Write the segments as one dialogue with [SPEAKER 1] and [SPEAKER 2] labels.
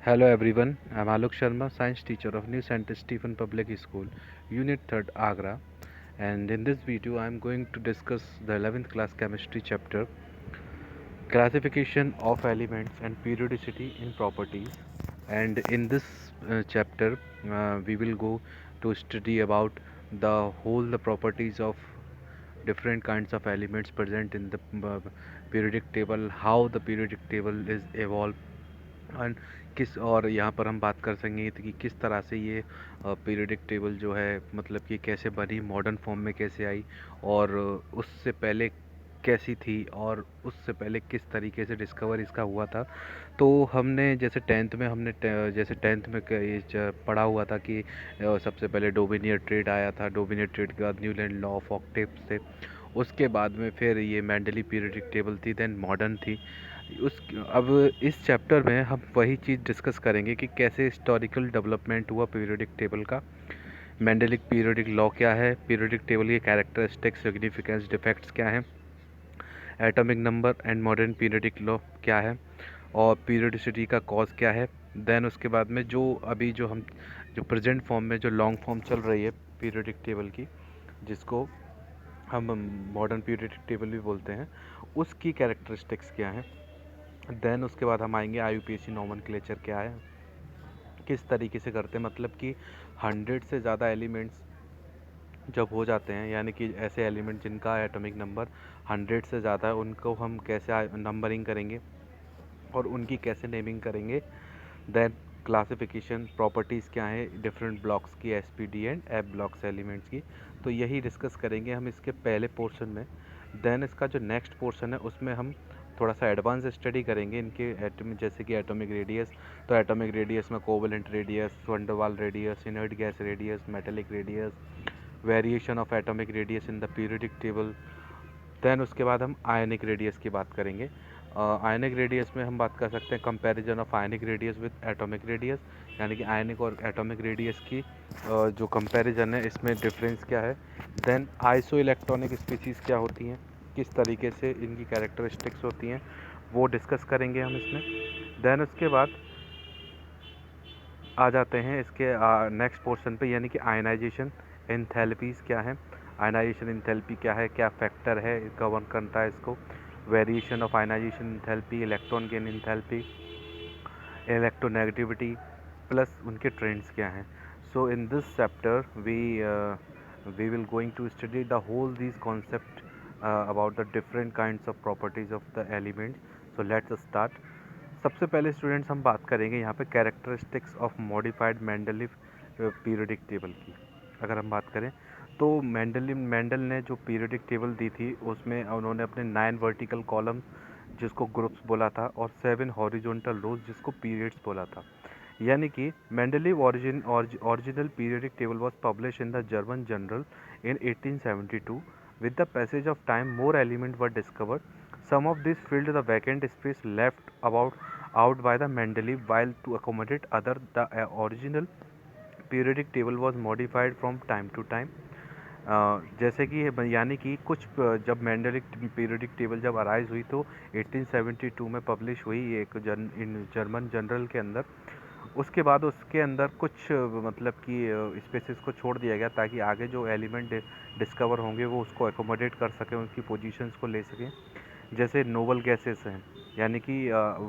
[SPEAKER 1] Hello everyone, I'm Alok Sharma, science teacher of New St. Stephen Public School, Unit 3rd, Agra. And in this video, I'm going to discuss the 11th class chemistry chapter, classification of elements and periodicity in properties. And in this chapter, we will go to study about the properties of different kinds of elements present in the periodic table, how the periodic table is evolved, and किस और यहाँ पर हम बात कर सकेंगे कि किस तरह से ये पीरियडिक टेबल जो है मतलब कि कैसे बनी, मॉडर्न फॉर्म में कैसे आई, और उससे पहले कैसी थी, और उससे पहले किस तरीके से डिस्कवर इसका हुआ था। तो हमने जैसे टेंथ में ये पढ़ा हुआ था कि सबसे पहले डोमिनियर ट्रेड आया था, डोमिनियर ट्रेड के बाद न्यूलैंड लॉ ऑफ ऑक्टेव्स थे, उसके बाद में फिर ये मेंडली पीरियडिक टेबल थी, देन मॉडर्न थी। उस अब इस चैप्टर में हम वही चीज़ डिस्कस करेंगे कि कैसे हिस्टोरिकल डेवलपमेंट हुआ पीरियोडिक टेबल का, मेंडेलिक पीरियोडिक लॉ क्या है, पीरियोडिक टेबल के कैरेक्टरिस्टिक्स, सिग्निफिकेंस, डिफेक्ट्स क्या हैं, atomic number and modern periodic law क्या है, और पीरियोडिसिटी का कॉज क्या है। देन उसके बाद में जो प्रेजेंट फॉर्म में जो लॉन्ग फॉर्म चल रही है पीरियोडिक टेबल की, जिसको हम मॉडर्न पीरियोडिक टेबल भी बोलते हैं, उसकी कैरेक्टरिस्टिक्स क्या हैं। देन उसके बाद हम आएंगे IUPAC नॉमेनक्लेचर क्या है, किस तरीके से करते हैं, मतलब कि 100 से ज़्यादा एलिमेंट्स जब हो जाते हैं, यानी कि ऐसे एलिमेंट जिनका एटॉमिक नंबर 100 से ज़्यादा है, उनको हम कैसे नंबरिंग करेंगे और उनकी कैसे नेमिंग करेंगे। देन क्लासिफिकेशन, प्रॉपर्टीज़ क्या है डिफरेंट ब्लॉक्स की, SPD and F blocks elements की। तो यही डिस्कस करेंगे हम इसके पहले पोर्शन में। देन इसका जो नेक्स्ट पोर्शन है उसमें हम थोड़ा सा एडवांस स्टडी करेंगे इनके एटम, जैसे कि एटॉमिक रेडियस। तो एटॉमिक रेडियस में covalent radius, van der Waals radius, inert gas radius, metallic radius, variation of atomic radius in the periodic table. Then उसके बाद हम आयनिक रेडियस की बात करेंगे। आयनिक रेडियस में हम बात कर सकते हैं comparison of ionic radius with atomic radius, यानी कि आयनिक और एटॉमिक रेडियस की जो कंपैरिजन है इसमें डिफरेंस क्या है। देन आइसो इलेक्ट्रॉनिक स्पीसीज़ क्या होती हैं, किस तरीके से इनकी कैरेक्टरिस्टिक्स होती हैं, वो डिस्कस करेंगे हम इसमें। देन उसके बाद आ जाते हैं इसके नेक्स्ट पोर्शन पे, यानी कि आयनाइजेशन एंथैल्पीज़ क्या है, आयनाइजेशन एंथैल्पी क्या है, क्या फैक्टर है गवर्न करता है इसको, variation of ionization enthalpy, electron gain enthalpy, electronegativity, plus उनके ट्रेंड्स क्या हैं। So in this chapter we will going to study the whole these concept about the different kinds of properties of the elements. So let's start. सबसे पहले students हम बात करेंगे यहाँ पे characteristics of modified Mendeleev periodic table की। अगर हम बात करें तो मेंडल ने जो पीरियोडिक टेबल दी थी उसमें उन्होंने अपने 9 वर्टिकल कॉलम जिसको ग्रुप्स बोला था, और 7 हॉरिजॉन्टल रोज जिसको पीरियड्स बोला था। यानी कि Mendeleev original periodic table was publish in the German journal in 1872। With the passage of time, more elements were discovered. Some of these filled the vacant space left out by the Mendeleev, while to accommodate other, the original periodic table was modified from time to time. जैसे कि यानी कि जब मेंडलिक periodic table जब arise हुई तो 1872 में publish हुई एक जर्मन जनरल के अंदर। उसके बाद उसके अंदर कुछ मतलब कि स्पेसिस को छोड़ दिया गया ताकि आगे जो एलिमेंट डिस्कवर होंगे वो उसको एकोमोडेट कर सकें, उनकी पोजीशंस को ले सकें। जैसे नोबल गैसेस हैं, यानी कि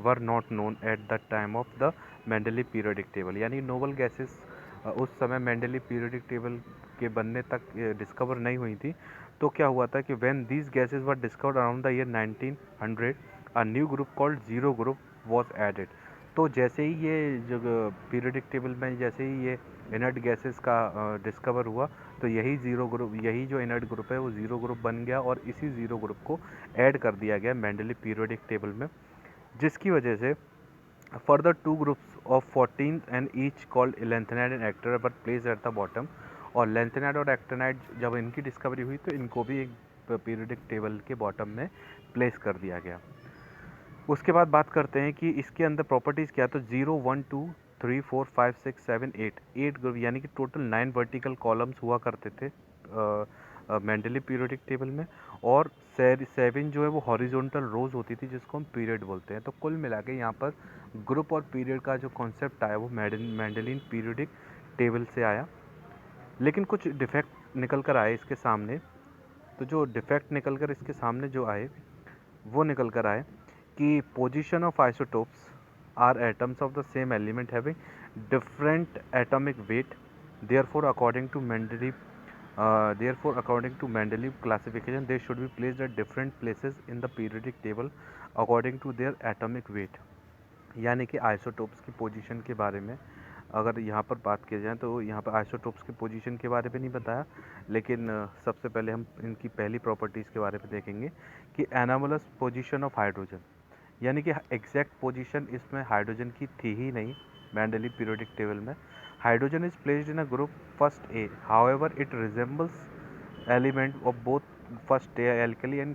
[SPEAKER 1] were not known at the time of the Mendeley periodic table, यानी नोबल गैसेस उस समय मेंडली पीरियोडिक टेबल के बनने तक डिस्कवर नहीं हुई थी। तो क्या हुआ था कि when these gases were discovered around the year 1900, a new group called zero group was added. तो जैसे ही ये जो पीरियोडिक टेबल में जैसे ही ये इनर्ट गैसेस का डिस्कवर हुआ, तो यही जो इनर्ट ग्रुप है वो ज़ीरो ग्रुप बन गया, और इसी ज़ीरो ग्रुप को ऐड कर दिया गया मेंडली पीरियोडिक टेबल में, जिसकी वजह से further two groups of 14 and each called lanthanide and actinide were placed at the bottom। और lanthanide और actinide जब इनकी डिस्कवरी हुई तो इनको भी एक पीरियोडिक टेबल के बॉटम में प्लेस कर दिया गया। उसके बाद बात करते हैं कि इसके अंदर प्रॉपर्टीज़ क्या है। तो 0 1 2 3 4 5 6 7 8 ग्रुप, यानी कि टोटल 9 वर्टिकल कॉलम्स हुआ करते थे मेंडलीव पीरियोडिक टेबल में, और 7 जो है वो हॉरिजॉन्टल रोज होती थी जिसको हम पीरियड बोलते हैं। तो कुल मिला के यहाँ पर ग्रुप और पीरियड का जो कॉन्सेप्ट आया वो मेंडेलियन पीरियोडिक टेबल से आया। लेकिन कुछ डिफेक्ट निकल कर आए इसके सामने। तो जो डिफेक्ट निकल कर इसके सामने जो आए वो निकल कर आए कि position of isotopes are atoms of the same element having different atomic weight, therefore according to Mendeleev classification they should be placed at different places in the periodic table according to their atomic weight। यानी कि isotopes की position के बारे में अगर यहाँ पर बात की जाए तो यहाँ पर आइसोटोप्स की पोजीशन के बारे में नहीं बताया, लेकिन सबसे पहले हम इनकी पहली प्रॉपर्टीज़ के बारे में देखेंगे कि एनामलस पोजीशन ऑफ हाइड्रोजन, यानी कि एग्जैक्ट पोजीशन इसमें हाइड्रोजन की थी ही नहीं। मेंडलीव पीरियोडिक टेबल में hydrogen is placed in a group first A, however it resembles element of both first A alkali and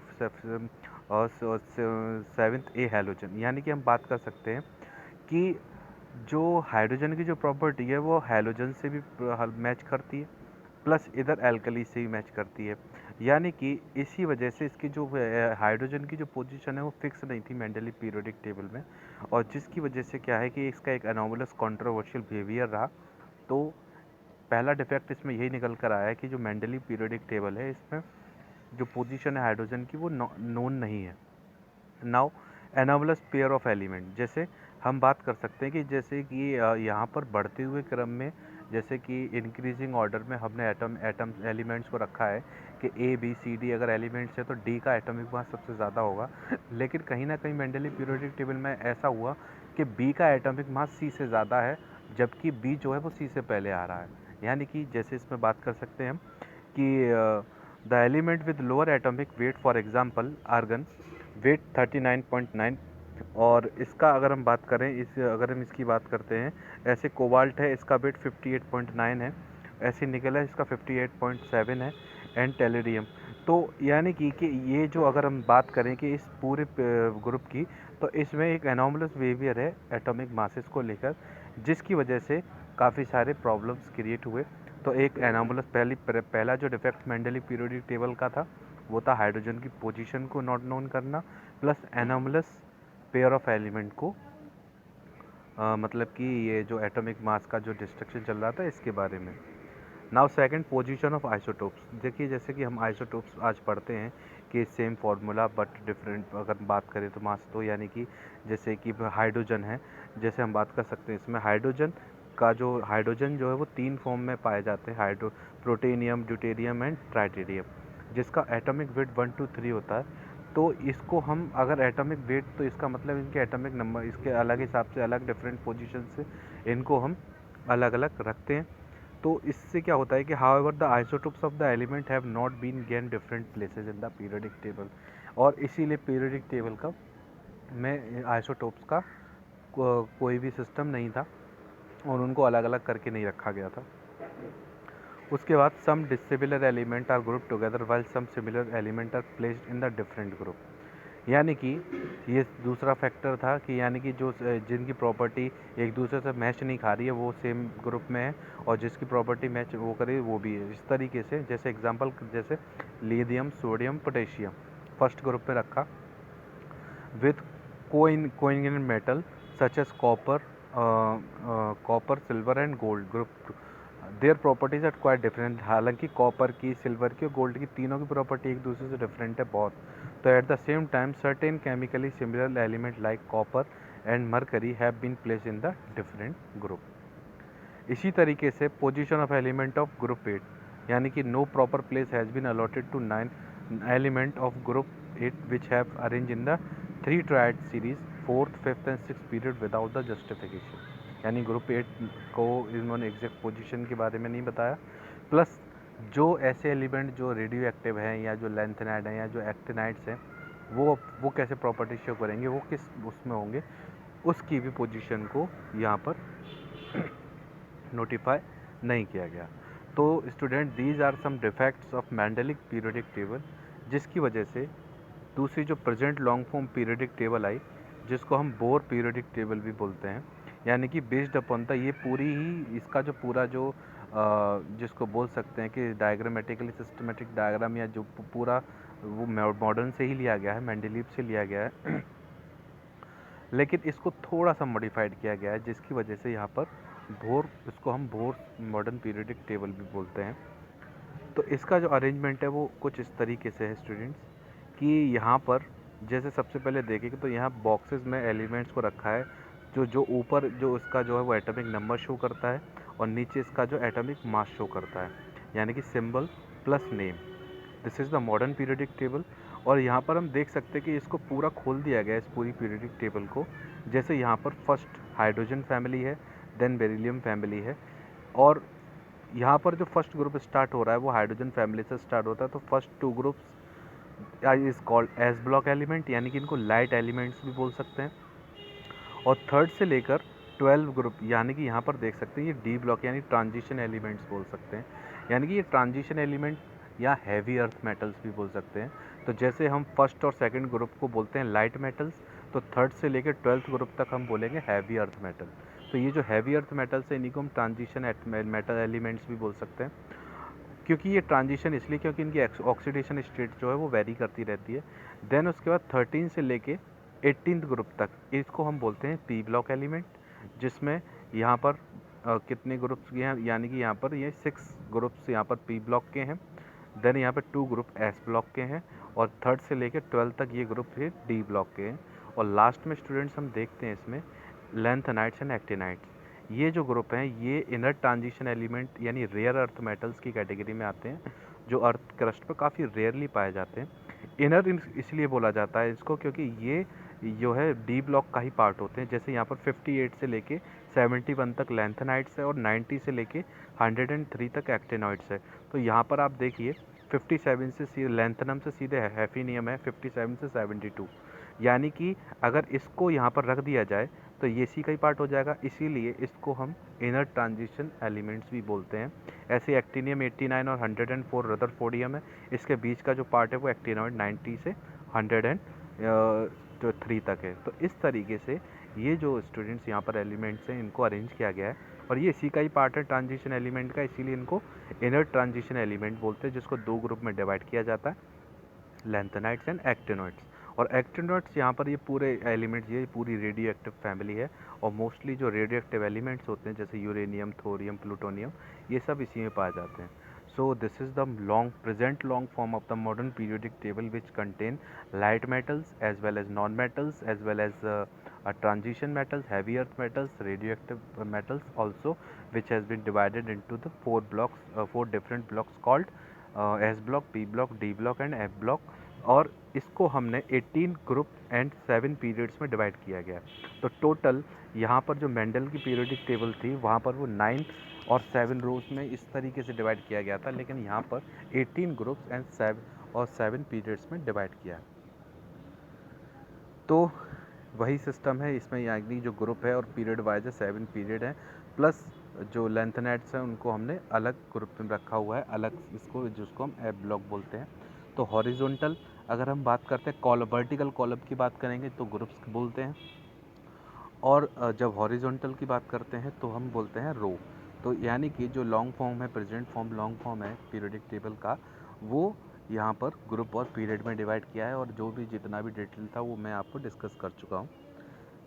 [SPEAKER 1] और 7th ए हैलोजन। यानी कि हम बात कर सकते हैं कि जो हाइड्रोजन की जो प्रॉपर्टी है वो हैलोजन से भी मैच करती है, प्लस इधर एल्कली से भी मैच करती है। यानी कि इसी वजह से इसकी जो हाइड्रोजन की जो पोजीशन है वो फिक्स नहीं थी मेंडलीव पीरियोडिक टेबल में, और जिसकी वजह से क्या है कि इसका एक एनोमलस कंट्रोवर्शियल बिहेवियर रहा। तो पहला डिफेक्ट इसमें यही निकल कर आया है कि जो मेंडलीव पीरियोडिक टेबल है इसमें जो पोजीशन है हाइड्रोजन की वो नोन नहीं है। Now anomalous pair of element, जैसे हम बात कर सकते हैं कि जैसे कि यहाँ पर बढ़ते हुए क्रम में, जैसे कि इंक्रीजिंग ऑर्डर में हमने एटम एलिमेंट्स को रखा है कि ए बी सी डी अगर एलिमेंट्स है तो डी का एटॉमिक मास सबसे ज़्यादा होगा। लेकिन कहीं ना कहीं मेंडलीव पीरियोडिक टेबल में ऐसा हुआ कि बी का एटॉमिक मास सी से ज़्यादा है, जबकि बी जो है वो सी से पहले आ रहा है। यानी कि जैसे इसमें बात कर सकते हैं हम कि the element with lower atomic weight, for example argon, weight 39.9, और इसका अगर हम बात करें अगर हम इसकी बात करते हैं, ऐसे कोबाल्ट है इसका वेट 58.9 है, ऐसे निकल है इसका 58.7 है, एंड टेलिडियम। तो यानी कि ये जो अगर हम बात करें कि इस पूरे ग्रुप की, तो इसमें एक एनोमलस बिहेवियर है एटॉमिक मासेस को लेकर, जिसकी वजह से काफ़ी सारे प्रॉब्लम्स क्रिएट हुए। तो एक एनोमलस पहला जो डिफेक्ट मेंडलीव पीरियोडिक टेबल का था वो था हाइड्रोजन की पोजीशन को नॉट नोन करना, plus anomalous pair of element को मतलब कि ये जो एटॉमिक मास का जो डिस्ट्रक्शन चल रहा था इसके बारे में। Now second, position of isotopes. देखिए जैसे कि हम आइसोटोप्स आज पढ़ते हैं कि सेम फार्मूला बट डिफरेंट, अगर बात करें तो मास, तो यानी कि जैसे कि हाइड्रोजन है, जैसे हम बात कर सकते हैं इसमें हाइड्रोजन जो है वो 3 फॉर्म में पाए जाते हैं, प्रोटेनियम, ड्यूटेरियम एंड ट्राइटेरियम, जिसका एटॉमिक वेट 1 2 3 होता है। तो इसको हम अगर एटॉमिक वेट, तो इसका मतलब इनके एटॉमिक नंबर इसके अलग हिसाब से अलग डिफरेंट पोजीशन से इनको हम अलग अलग रखते हैं। तो इससे क्या होता है कि however the isotopes of the element have not been gain different places in the periodic table, और इसीलिए पीरियोडिक टेबल का में आइसोटोप्स का कोई भी सिस्टम नहीं था और उनको अलग अलग करके नहीं रखा गया था। उसके बाद some dissimilar element are group together while some similar element are placed in the different group. यानी कि ये दूसरा फैक्टर था कि यानी कि जो जिनकी प्रॉपर्टी एक दूसरे से मैच नहीं खा रही है वो सेम ग्रुप में है, और जिसकी प्रॉपर्टी मैच वो करे वो भी है। इस तरीके से जैसे एग्जांपल जैसे lithium, sodium, potassium first group पे रखा विथ कोइंगेंट metal such as copper, silver and gold group, their properties are quite different. हालांकि कॉपर की, सिल्वर की और गोल्ड की तीनों की प्रॉपर्टी एक दूसरे से डिफरेंट है बहुत। तो at the same time certain chemically similar element like copper and mercury have been placed in the different group. इसी तरीके से position of element of group 8, यानी कि no proper place has been allotted to 9 element of group 8 which have arrange in the 3 triad series 4th, 5th and 6th period without the justification. यानी group 8 को इन्होंने exact position के बारे में नहीं बताया, प्लस जो ऐसे एलिमेंट जो रेडियो एक्टिव हैं या जो लैंथेनाइड हैं या जो एक्टिनाइड्स हैं वो कैसे प्रॉपर्टी शो करेंगे, वो किस उसमें होंगे, उसकी भी पोजीशन को यहाँ पर नोटिफाई नहीं किया गया। तो student, these are some defects of Mendeleev periodic table, जिसकी वजह से दूसरी जो present long form periodic table आई, जिसको हम बोर पीरियोडिक टेबल भी बोलते हैं, यानी कि बेस्ड अपॉन द, ये पूरी ही इसका जो पूरा जो जिसको बोल सकते हैं कि डायग्रामेटिकली सिस्टमेटिक डायग्राम, या जो पूरा वो मॉडर्न से ही लिया गया है, मेंडलीव से लिया गया है लेकिन इसको थोड़ा सा मॉडिफाइड किया गया है, जिसकी वजह से यहाँ पर बोर, इसको हम बोर मॉडर्न पीरियडिक टेबल भी बोलते हैं। तो इसका जो अरेंजमेंट है वो कुछ इस तरीके से है स्टूडेंट्स, कि यहाँ पर जैसे सबसे पहले देखेंगे तो यहाँ बॉक्सेस में एलिमेंट्स को रखा है, जो जो ऊपर जो इसका जो है वो एटॉमिक नंबर शो करता है, और नीचे इसका जो एटॉमिक मास शो करता है, यानी कि symbol plus name. This is the modern periodic table. और यहाँ पर हम देख सकते हैं कि इसको पूरा खोल दिया गया है, इस पूरी पीरियडिक टेबल को। जैसे यहाँ पर फर्स्ट हाइड्रोजन फैमिली है, देन बेरिलियम फैमिली है, और यहाँ पर जो फर्स्ट ग्रुप स्टार्ट हो रहा है वो हाइड्रोजन फैमिली से स्टार्ट होता है। तो first two groups is called S block element, यानी कि इनको लाइट एलिमेंट्स भी बोल सकते हैं। और थर्ड से लेकर 12 ग्रुप, यानी कि यहाँ पर देख सकते हैं ये डी ब्लॉक, यानी ट्रांजिशन एलिमेंट्स बोल सकते हैं, यानी कि ये ट्रांजिशन एलिमेंट या हैवी अर्थ मेटल्स भी बोल सकते हैं। तो जैसे हम फर्स्ट और सेकंड ग्रुप को बोलते हैं लाइट मेटल्स, तो थर्ड से लेकर 12th ग्रुप तक हम बोलेंगे हैवी अर्थ मेटल। तो ये जो हैवी अर्थ मेटल्स है, इन्हीं को हम ट्रांजिशन मेटल एलिमेंट्स भी बोल सकते हैं। क्योंकि ये ट्रांजिशन इसलिए क्योंकि इनकी ऑक्सीडेशन स्टेट जो है वो वेरी करती रहती है। देन उसके बाद 13 से लेके 18th ग्रुप तक इसको हम बोलते हैं पी ब्लॉक एलिमेंट, जिसमें यहाँ पर कितने ग्रुप्स के हैं, यानी कि यहाँ पर ये 6 ग्रुप्स यहाँ पर पी ब्लॉक के हैं। देन यहाँ पर 2 ग्रुप एस ब्लॉक के हैं, और थर्ड से लेकर 12 तक ये ग्रुप फिर डी ब्लॉक के हैं। और लास्ट में स्टूडेंट्स हम देखते हैं इसमें लैंथेनाइट्स एंड एक्टिनाइट्स। ये जो ग्रुप हैं ये इनर ट्रांजिशन एलिमेंट यानी रेयर अर्थ मेटल्स की कैटेगरी में आते हैं, जो अर्थ क्रस्ट पर काफ़ी रेयरली पाए जाते हैं। इनर इसलिए बोला जाता है इसको क्योंकि ये जो है डी ब्लॉक का ही पार्ट होते हैं। जैसे यहाँ पर 58 से लेके 71 तक लैंथेनाइट्स है, और 90 से लेके 103 तक एक्टिनॉइड्स है। तो यहाँ पर आप देखिए 57 से सीधे लैंथेनम से सीधे हैफिनियम है, 57 से 72, यानी कि अगर इसको यहाँ पर रख दिया जाए तो ये सी का ही पार्ट हो जाएगा, इसीलिए इसको हम इनर ट्रांजिशन एलिमेंट्स भी बोलते हैं। ऐसे एक्टिनियम 89 और 104 रदरफोर्डियम है, इसके बीच का जो पार्ट है वो एक्टिनॉइड 90 से 103 तक है। तो इस तरीके से ये जो स्टूडेंट्स यहाँ पर एलिमेंट्स हैं इनको अरेंज किया गया है, और ये इसी का ही पार्ट है ट्रांजिशन एलिमेंट का, इसीलिए इनको इनर ट्रांजिशन एलिमेंट बोलते हैं, जिसको दो ग्रुप में डिवाइड किया जाता है, लैंथेनाइट्स एंड एक्टिनॉइड्स। और एक्टिनॉइड्स यहाँ पर ये पूरे एलिमेंट्स, ये पूरी रेडियो एक्टिव फैमिली है, और मोस्टली जो रेडियो एक्टिव एलिमेंट्स होते हैं जैसे यूरेनियम, थोरियम, प्लूटोनियम, ये सब इसी में पाए जाते हैं। So this is the present long form of the modern periodic table, which contain light metals as well as non-metals, as well as transition metals, heavy earth metals, radioactive metals also, which has been divided into the four different blocks called S block, P block, D block and F block। और इसको हमने 18 group and 7 periods में divide किया गया। तो total यहाँ पर जो मेंडल की पीरियोडिक टेबल थी वहाँ पर वो 9 और 7 रोज में इस तरीके से डिवाइड किया गया था, लेकिन यहाँ पर 18 ग्रुप्स एंड 7 पीरियड्स में डिवाइड किया। तो वही सिस्टम है इसमें, यानी जो ग्रुप है और पीरियड वाइज है 7 पीरियड है, प्लस जो लेंथनेट्स हैं उनको हमने अलग ग्रुप में रखा हुआ है, अलग इसको जिसको हम एफ ब्लॉक बोलते हैं। तो हॉरिजॉन्टल अगर हम बात करते हैं वर्टिकल कॉलम की बात करेंगे तो ग्रुप्स बोलते हैं, और जब हॉरिजॉन्टल की बात करते हैं तो हम बोलते हैं रो। तो यानी कि जो लॉन्ग फॉर्म है, प्रेजेंट फॉर्म लॉन्ग फॉर्म है पीरियोडिक टेबल का, वो यहाँ पर ग्रुप और पीरियड में डिवाइड किया है, और जो भी जितना भी डिटेल था वो मैं आपको डिस्कस कर चुका हूँ।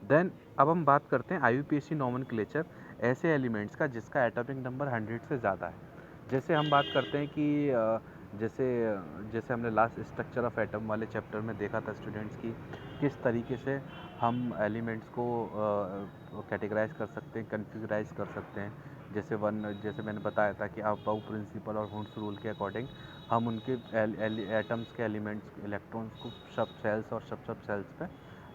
[SPEAKER 1] देन अब हम बात करते हैं IUPAC नॉमेनक्लेचर ऐसे एलिमेंट्स का जिसका एटॉमिक नंबर 100 से ज़्यादा है। जैसे हम बात करते हैं कि जैसे जैसे हमने लास्ट स्ट्रक्चर ऑफ एटम वाले चैप्टर में देखा था स्टूडेंट्स की किस तरीके से हम एलिमेंट्स को कैटेगराइज कर सकते हैं, कन्फिगराइज कर सकते हैं। जैसे मैंने बताया था कि अबाउ प्रिंसिपल और हुंस रूल के अकॉर्डिंग हम उनके एटम्स के एलिमेंट्स इलेक्ट्रॉन्स को सब सेल्स और सब सेल्स पे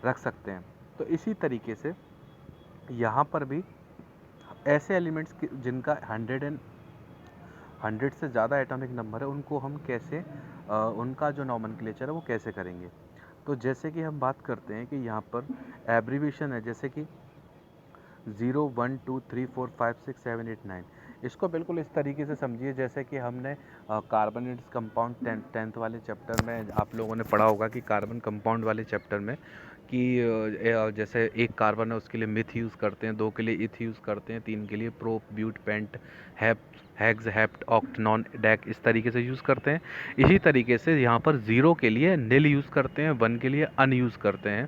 [SPEAKER 1] रख सकते हैं। तो इसी तरीके से यहाँ पर भी ऐसे एलिमेंट्स जिनका 100 से ज़्यादा एटॉमिक नंबर है उनको हम कैसे उनका जो नॉमेनक्लेचर है वो कैसे करेंगे। तो जैसे कि हम बात करते हैं कि यहाँ पर एब्रीविएशन है, जैसे कि 0 1 2 3 4 5 6 7 8 9। इसको बिल्कुल इस तरीके से समझिए जैसे कि हमने कार्बन कंपाउंड 10th वाले चैप्टर में आप लोगों ने पढ़ा होगा कि कार्बन कंपाउंड वाले चैप्टर में कि जैसे एक कार्बन है उसके लिए मिथ यूज़ करते हैं, 2 के लिए इथ यूज़ करते हैं, 3 के लिए prop, but, pent, hep, hex, hept, oct, non, dec, इस तरीके से यूज़ करते हैं। इसी तरीके से यहाँ पर 0 के लिए नील यूज़ करते हैं, 1 के लिए अन यूज़ करते हैं,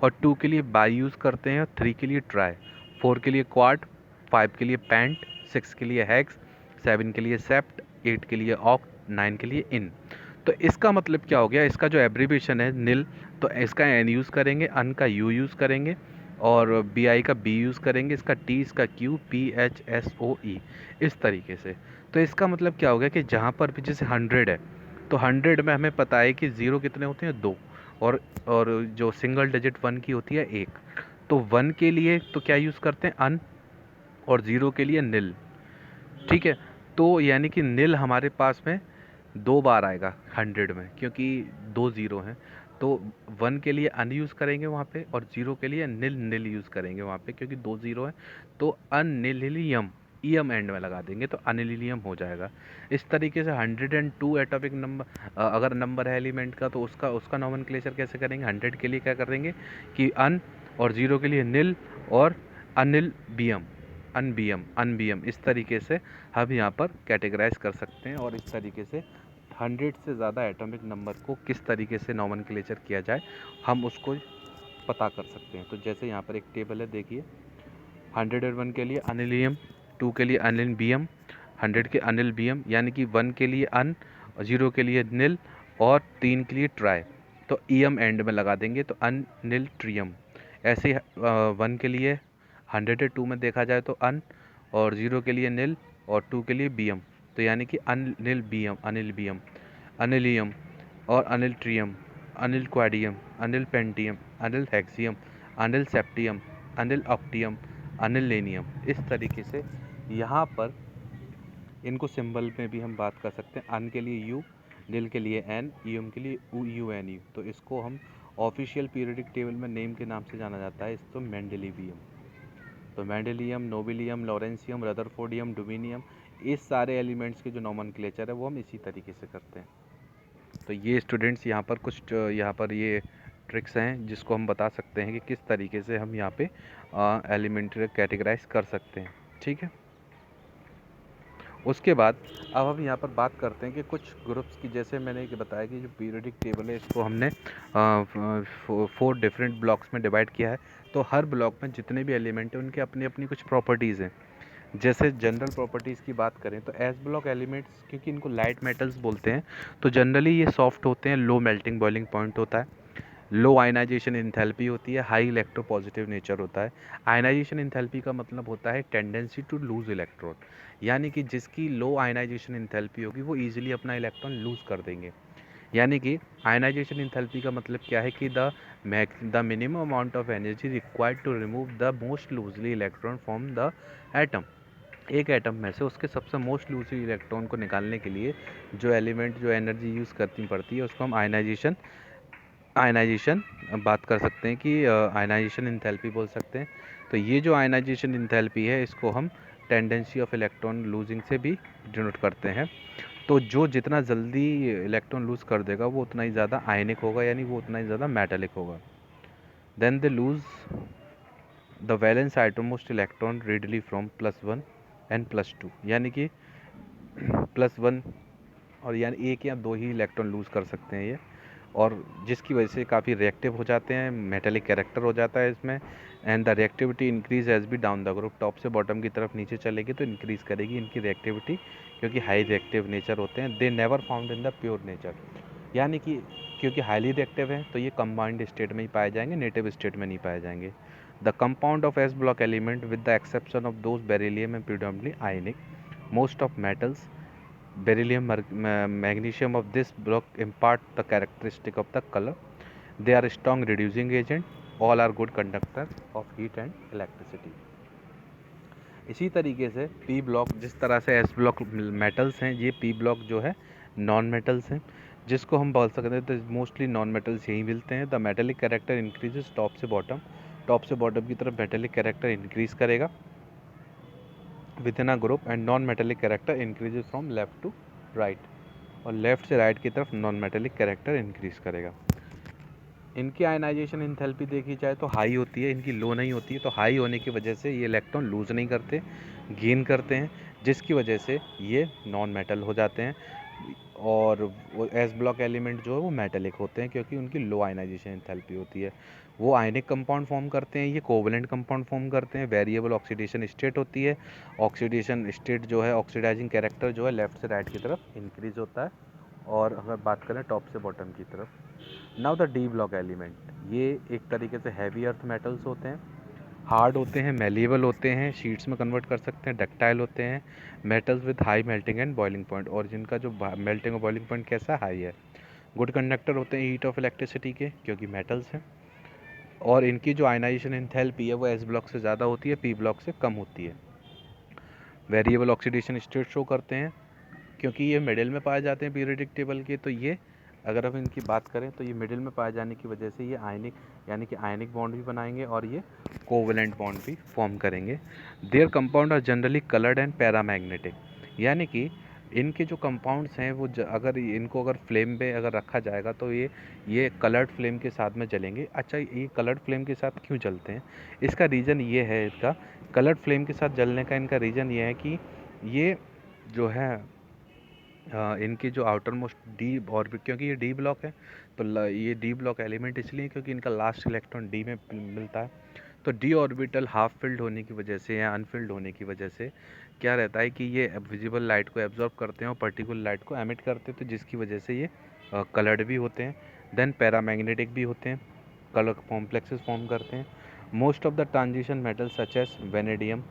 [SPEAKER 1] और 2 के लिए बाई यूज़ करते हैं, 3 के लिए ट्राई, 4 के लिए क्वाड, 5 के लिए पैंट, 6 के लिए हेक्स, 7 के लिए सेप्ट, 8 के लिए ऑक्ट, 9 के लिए इन। तो इसका मतलब क्या हो गया, इसका जो एब्रीविएशन है नील, तो इसका एन यूज़ करेंगे, अन का यू यूज़ करेंगे, और बी आई का बी यूज़ करेंगे, इसका टी, इसका Q, P H S O E, इस तरीके से। तो इसका मतलब क्या हो गया कि जहाँ पर भी जैसे 100 है, तो 100 में हमें पता है कि ज़ीरो कितने होते हैं, 2, और जो सिंगल डिजिट 1 की होती है 1। तो 1 के लिए तो क्या यूज़ करते हैं, अन, और 0 के लिए नील। ठीक है, तो यानी कि नील हमारे पास में 2 बार आएगा 100 में, क्योंकि 2 ज़ीरो हैं। तो 1 के लिए अन यूज़ करेंगे वहाँ पे, और 0 के लिए नील नील यूज़ करेंगे वहाँ पे, क्योंकि 2 ज़ीरो हैं। तो अनिलियम, ईएम एंड में लगा देंगे तो अनिलियम हो जाएगा। इस तरीके से 102 एटॉमिक नंबर, अगर नंबर है एलिमेंट का, तो उसका उसका नोमेनक्लेचर कैसे करेंगे। 100 के लिए क्या करेंगे कि अन, और 0 के लिए नील, और अनिल बियम, अनबियम, अनबियम, इस तरीके से हम यहाँ पर कैटेगराइज कर सकते हैं। और इस तरीके से 100 से ज़्यादा एटॉमिक नंबर को किस तरीके से नोमेनक्लेचर किया जाए, हम उसको पता कर सकते हैं। तो जैसे यहाँ पर एक टेबल है, देखिए, 101 के लिए अनिलियम, 2 के लिए अनिल बियम, 100 के अनिल बियम, यानी कि 1 के लिए अन, 0 के लिए निल, और 3 के लिए ट्राई, तो ईएम एंड में लगा देंगे तो अनिल ट्रियम। ऐसे 1 के लिए 102 में देखा जाए तो अन, और 0 के लिए नील, और 2 के लिए बियम, तो यानी कि अनिल बियम, अनिल बियम, अनिलियम, और अनिल ट्रियम, अनिल क्वाडियम, अनिल पेंटियम, अनिल हेक्सियम, अनिल सेप्टियम, अनिल ऑक्टियम, अनिल लेनियम। इस तरीके से यहाँ पर इनको सिंबल में भी हम बात कर सकते हैं। अन के लिए यू, नील के लिए एन, यूम के लिए यू, यू एन यू। तो इसको हम ऑफिशियल पीरियोडिक टेबल में नेम के नाम से जाना जाता है, इसको मेंडेलिवियम। तो मेंडेलियम, नोबिलियम, लॉरेंसियम, रदरफोर्डियम, डोमिनियम, इस सारे एलिमेंट्स के जो नोमेनक्लेचर है वो हम इसी तरीके से करते हैं। तो ये स्टूडेंट्स यहाँ पर कुछ यहाँ पर ये ट्रिक्स हैं जिसको हम बता सकते हैं कि किस तरीके से हम यहाँ पे एलिमेंट कैटेगराइज कर सकते हैं। ठीक है, उसके बाद अब हम यहाँ पर बात करते हैं कि कुछ ग्रुप्स की, जैसे मैंने कि बताया कि जो पीरियोडिक टेबल है इसको हमने 4 डिफरेंट ब्लॉक्स में डिवाइड किया है। तो हर ब्लॉक में जितने भी एलिमेंट हैं उनके अपनी अपनी कुछ प्रॉपर्टीज़ हैं। जैसे जनरल प्रॉपर्टीज़ की बात करें तो एस ब्लॉक एलिमेंट्स, क्योंकि इनको लाइट मेटल्स बोलते हैं, तो जनरली ये सॉफ्ट होते हैं, लो मेल्टिंग बॉइलिंग पॉइंट होता है, लो आयनाइजेशन इंथैल्पी होती है, हाई इलेक्ट्रोपॉजिटिव नेचर होता है। आयनाइजेशन इंथैल्पी का मतलब होता है टेंडेंसी टू लूज इलेक्ट्रॉन, यानी कि जिसकी लो आयनाइजेशन इंथैल्पी होगी वो ईजिली अपना इलेक्ट्रॉन लूज कर देंगे। यानी कि आयनाइजेशन इंथैल्पी का मतलब क्या है कि the minimum amount of energy required to remove the most loosely electron from the atom. एक एटम में से उसके सबसे मोस्ट लूजली इलेक्ट्रॉन को निकालने के लिए जो एलिमेंट जो एनर्जी यूज़ करनी पड़ती है उसको हम आयनाइजेशन बात कर सकते हैं कि आयनाइजेशन इंथैल्पी बोल सकते हैं। तो ये जो आयनाइजेशन इंथैल्पी है इसको हम टेंडेंसी ऑफ इलेक्ट्रॉन लूजिंग से भी डिनोट करते हैं। तो जो जितना जल्दी इलेक्ट्रॉन लूज कर देगा वो उतना ही ज़्यादा आयनिक होगा, यानी वो उतना ही ज़्यादा मेटालिक होगा। Then they lose the valence outermost electron readily from +1 and +2, यानी कि +1 और यानी एक या दो ही इलेक्ट्रॉन लूज़ कर सकते हैं ये, और जिसकी वजह से काफ़ी रिएक्टिव हो जाते हैं, मेटेलिक कैरेक्टर हो जाता है इसमें। And the reactivity increase as be down the group, top से बॉटम की तरफ नीचे चलेगी तो इंक्रीज करेगी इनकी रिएक्टिविटी, क्योंकि हाई रिएक्टिव नेचर होते हैं। They never found in the pure nature, यानी कि क्योंकि हाईली रिएक्टिव हैं तो ये कंबाइंड स्टेट में ही पाए जाएंगे, नेटिव स्टेट में नहीं पाए जाएंगे। The compound of S block element with the exception of those beryllium and predominantly ionic, most of metals, beryllium, magnesium of this block impart the characteristic of the color. They are strong reducing agent. All are good conductor of heat and electricity. इसी तरीके से P block, जिस तरह से S block metals हैं, ये P block जो है नॉन मेटल्स हैं, जिसको हम बोल सकते हैं तो मोस्टली नॉन मेटल्स यही मिलते हैं। The metallic character increases top से बॉटम की तरफ मेटेलिक कैरेक्टर इंक्रीज करेगा within a group, and non-metallic character increases from left to right, और लेफ्ट से राइट की तरफ नॉन मेटेलिक कैरेक्टर इंक्रीज करेगा। इनकी आयनाइजेशन एंथैल्पी देखी जाए तो हाई होती है, इनकी लो नहीं होती है। तो हाई होने की वजह से ये इलेक्ट्रॉन लूज़ नहीं करते, गेन करते हैं, जिसकी वजह से ये नॉन मेटल हो जाते हैं। और वो एस ब्लॉक एलिमेंट जो है वो मेटेलिक होते हैं, क्योंकि उनकी लो आयनाइजेशन एंथैल्पी होती है। वो आयनिक कंपाउंड फॉर्म करते हैं, ये कोवलेंट कंपाउंड फॉर्म करते हैं। वेरिएबल ऑक्सीडेशन स्टेट होती है। ऑक्सीडेशन स्टेट जो है, ऑक्सीडाइजिंग कैरेक्टर जो है, लेफ्ट से राइट की तरफ इंक्रीज होता है। और अगर बात करें टॉप से बॉटम की तरफ, now the D block element, ये एक तरीके से हैवी अर्थ मेटल्स होते हैं, हार्ड होते हैं, मेलिएबल होते हैं, शीट्स में कन्वर्ट कर सकते हैं, डक्टाइल होते हैं, metals with high melting and boiling point, और जिनका जो मेल्टिंग और बॉइलिंग पॉइंट कैसा हाई है। गुड कंडक्टर होते हैं हीट ऑफ इलेक्ट्रिसिटी के, क्योंकि मेटल्स हैं। और इनकी जो आयनाइजेशन एंथैल्पी है वो एस ब्लॉक से ज़्यादा होती है, पी ब्लॉक से कम होती है। वेरिएबल ऑक्सीडेशन स्टेट शो करते हैं, क्योंकि ये मिडिल में पाए जाते हैं पीरियोडिक टेबल के। तो ये अगर हम इनकी बात करें तो ये मिडिल में पाए जाने की वजह से ये आयनिक, यानी कि आयनिक बॉन्ड भी बनाएंगे और ये कोवेलेंट बॉन्ड भी फॉर्म करेंगे। Their compound are generally coloured and paramagnetic, यानी कि इनके जो कंपाउंड्स हैं वो अगर इनको अगर फ्लेम पे अगर रखा जाएगा तो ये कलर्ड फ्लेम के साथ में जलेंगे। अच्छा, ये कलर्ड फ्लेम के साथ क्यों जलते हैं? इसका रीज़न ये है, इसका कलर्ड फ्लेम के साथ जलने का इनका रीज़न ये है कि ये जो है इनकी जो आउटर मोस्ट डी ऑर्बिट, क्योंकि ये डी ब्लॉक है तो ये डी ब्लॉक एलिमेंट इसलिए क्योंकि इनका लास्ट इलेक्ट्रॉन डी में मिलता है। तो डी ऑर्बिटल हाफ फिल्ड होने की वजह से या अनफिल्ड होने की वजह से क्या रहता है कि ये विजिबल लाइट को एब्जॉर्ब करते हैं और पर्टिकुलर लाइट को एमिट करते हैं, तो जिसकी वजह से ये कलर्ड भी होते हैं। देन पैरामैग्नेटिक भी होते हैं, कलर कॉम्प्लेक्सेस फॉर्म करते हैं। Most of the transition metal such as vanadium,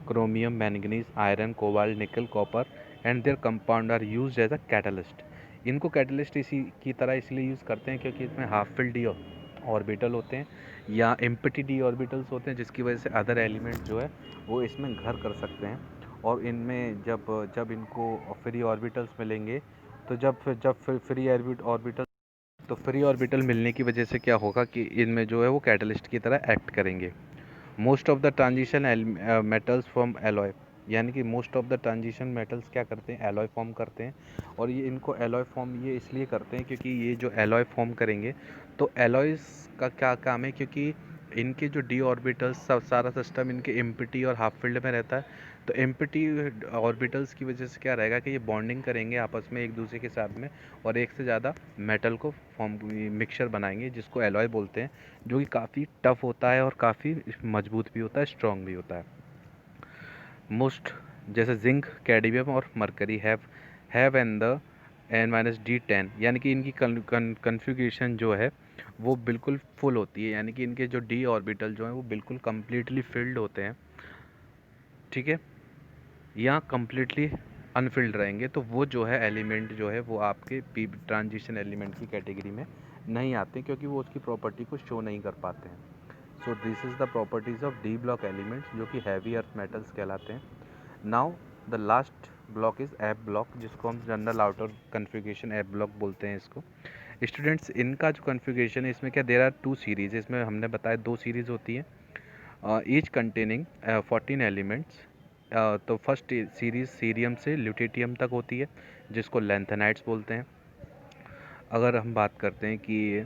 [SPEAKER 1] chromium, manganese, iron, cobalt, nickel, copper and their compound are used as a catalyst. इनको कैटलिस्ट इसी की तरह इसलिए यूज़ करते हैं क्योंकि इसमें हाफ फिल्ड डी ऑर्बिटल होते हैं या एम्प्टी डी ऑर्बिटल्स होते हैं, जिसकी वजह से अदर एलिमेंट जो है वो इसमें घर कर सकते हैं। और इनमें जब जब इनको फ्री ऑर्बिटल्स मिलेंगे, तो जब फ्री ऑर्बिटल, तो फ्री ऑर्बिटल मिलने की वजह से क्या होगा कि इनमें जो है वो कैटलिस्ट की तरह एक्ट करेंगे। Most of the transition metals from alloy, यानी कि most of the transition metals क्या करते हैं, एलॉय फॉर्म करते हैं। और ये इनको एलॉय फॉर्म ये इसलिए करते हैं क्योंकि ये जो एलॉय फॉर्म करेंगे, तो एलॉयस का क्या काम है, क्योंकि इनके जो डी ऑर्बिटल्स सारा सिस्टम इनके एम्प्टी और हाफ फील्ड में रहता है। तो एम्प्टी ऑर्बिटल्स की वजह से क्या रहेगा कि ये बॉन्डिंग करेंगे आपस में एक दूसरे के साथ में, और एक से ज़्यादा मेटल को फॉर्म मिक्सचर बनाएंगे, जिसको एलॉय बोलते हैं, जो कि काफ़ी टफ होता है और काफ़ी मजबूत भी होता है, स्ट्रॉन्ग भी होता है। मोस्ट जैसे जिंक, कैडमियम और mercury have an the N-D10, यानी कि इनकी कन्फिग्रेशन जो है वो बिल्कुल फुल होती है, यानी कि इनके जो डी ऑर्बिटल जो हैं वो बिल्कुल कम्प्लीटली फिल्ड होते हैं, ठीक है, या कम्प्लीटली अनफिल्ड रहेंगे। तो वो जो है एलिमेंट जो है वो आपके पी ट्रांजिशन एलिमेंट की कैटेगरी में नहीं आते, क्योंकि वो उसकी प्रॉपर्टी को शो नहीं कर पाते हैं। So this is the properties of D block elements, जो कि हैवी अर्थ मेटल्स कहलाते हैं। Now the last block is F block, जिसको हम general outer configuration F block बोलते हैं इसको। स्टूडेंट्स, इनका जो कन्फिग्रेशन है इसमें क्या, देर आर टू सीरीज़, इसमें हमने बताया दो सीरीज़ होती है, ईच कंटेनिंग 14 एलिमेंट्स। तो फर्स्ट सीरीज़ सीरियम से ल्यूटेटियम तक होती है, जिसको लैंथेनाइड्स बोलते हैं। अगर हम बात करते हैं कि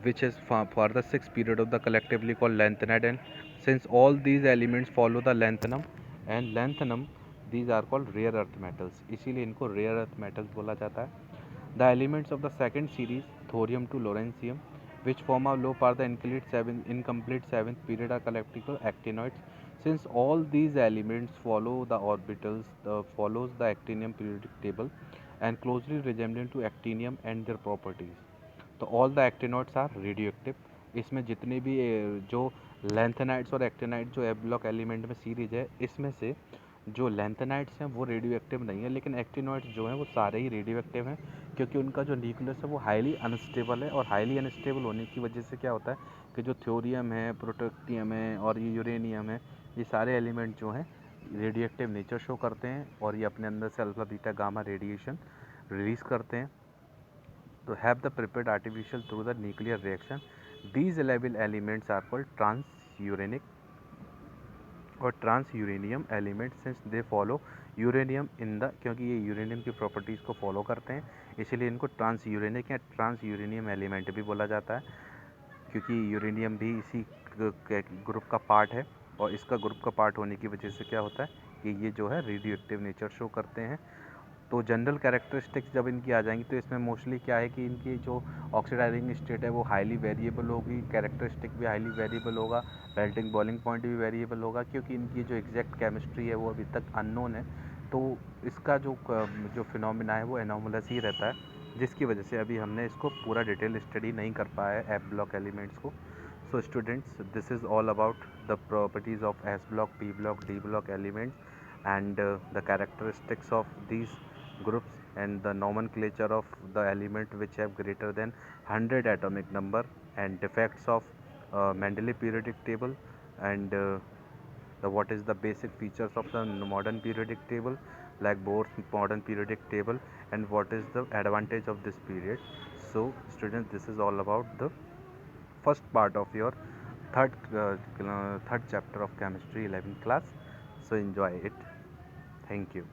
[SPEAKER 1] which is for the sixth period of the collectively called lanthanide, and since all these elements follow the lanthanum, these are called rare earth metals, इसीलिए इनको rare earth metals बोला जाता है। The elements of the second series, thorium to lawrencium, which form a low part the incomplete seventh period, are collectively called actinoids. Since all these elements follow the orbitals, follows the actinium periodic table and closely resembling to actinium and their properties, तो all the actinoids are radioactive. इसमें जितने भी जो lanthanides और actinide जो F block element में series है, इसमें से जो लैंथेनाइड्स हैं वो रेडियो एक्टिव नहीं है, लेकिन एक्टिनॉइड्स जो हैं वो सारे ही रेडियो एक्टिव हैं, क्योंकि उनका जो न्यूक्लियस है वो हाईली अनस्टेबल है। और हाईली अनस्टेबल होने की वजह से क्या होता है कि जो थ्योरियम है, प्रोटोक्टियम है और ये यूरेनियम है, ये सारे एलिमेंट जो हैं रेडियो एक्टिव नेचर शो करते हैं, और ये अपने अंदर से alpha beta gamma radiation release करते हैं। to have the prepared artificial through the nuclear reaction. These level elements are called transuranic और trans-uranium element, since they follow uranium in the, क्योंकि ये यूरेनियम की प्रॉपर्टीज़ को फॉलो करते हैं इसीलिए इनको ट्रांस यूरेनिक या ट्रांस यूरेनियम एलिमेंट भी बोला जाता है, क्योंकि यूरेनियम भी इसी ग्रुप का पार्ट है। और इसका ग्रुप का पार्ट होने की वजह से क्या होता है कि ये जो है रेडियो एक्टिव नेचर शो करते हैं। तो जनरल कैरेक्टरिस्टिक्स जब इनकी आ जाएंगी तो इसमें मोस्टली क्या है कि इनकी जो ऑक्सीडाइजिंग स्टेट है वो हाईली वेरिएबल होगी, कैरेक्टरिस्टिक भी हाईली वेरिएबल होगा, मेल्टिंग बॉइलिंग पॉइंट भी वेरिएबल होगा, क्योंकि इनकी जो एग्जैक्ट केमिस्ट्री है वो अभी तक अननोन है। तो इसका जो फिनोमिना है वो एनोमलस ही रहता है, जिसकी वजह से अभी हमने इसको पूरा डिटेल स्टडी नहीं कर पाया है एफ ब्लॉक एलिमेंट्स को। So students, this is all about the properties of S block, P block, D block elements, and the characteristics of these groups, and the nomenclature of the element which have greater than 100 atomic number, and defects of Mendeleev periodic table, and what is the basic features of the modern periodic table, like Bohr's modern periodic table, and what is the advantage of this period. So students, this is all about the first part of your third chapter of chemistry 11th class. So enjoy it. Thank you.